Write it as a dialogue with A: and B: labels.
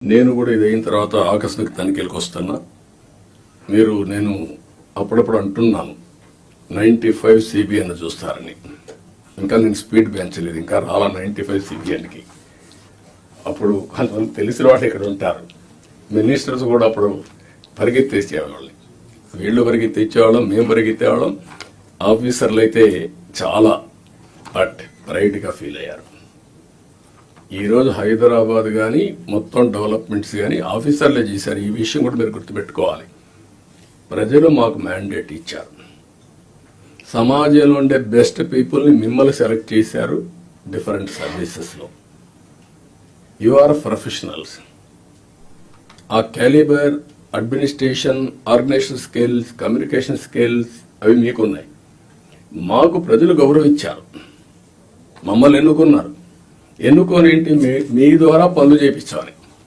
A: నేను కూడా ఇది అయిన తర్వాత ఆకస్మిక తనిఖీలకు వస్తున్నా. నేను అప్పుడప్పుడు అంటున్నాను 95 CBN చూస్తారని. ఇంకా నేను స్పీడ్ పెంచలేదు, ఇంకా రాలా 95 CBNకి. అప్పుడు కొంతమంది తెలిసిన వాళ్ళు ఇక్కడ ఉంటారు, మినిస్టర్స్ కూడా అప్పుడు పరిగెత్తేసేవాళ్ళని. వీళ్ళు పరిగెత్తేవాళ్ళం, మేము పరిగెత్తేవాళ్ళం. ఆఫీసర్లు అయితే చాలా ప్రైడ్గా ఫీల్ అయ్యారు. ఈరోజు హైదరాబాద్ కానీ మొత్తం డెవలప్మెంట్స్ కానీ ఆఫీసర్లే చేశారు. ఈ విషయం కూడా మీరు గుర్తుపెట్టుకోవాలి. ప్రజలు మాకు మ్యాండేట్ ఇచ్చారు. సమాజంలో ఉండే బెస్ట్ పీపుల్ని మిమ్మల్ని సెలెక్ట్ చేశారు డిఫరెంట్ సర్వీసెస్లో. You are professionals. ఆ calibre, administration, organisation skills, communication skills అవి మీకున్నాయి. మాకు ప్రజలు గౌరవించారు, మమ్మల్ని ఎన్నుకున్నారు. ఎన్నుకొని మీ ద్వారా పనులు చేయించాలి.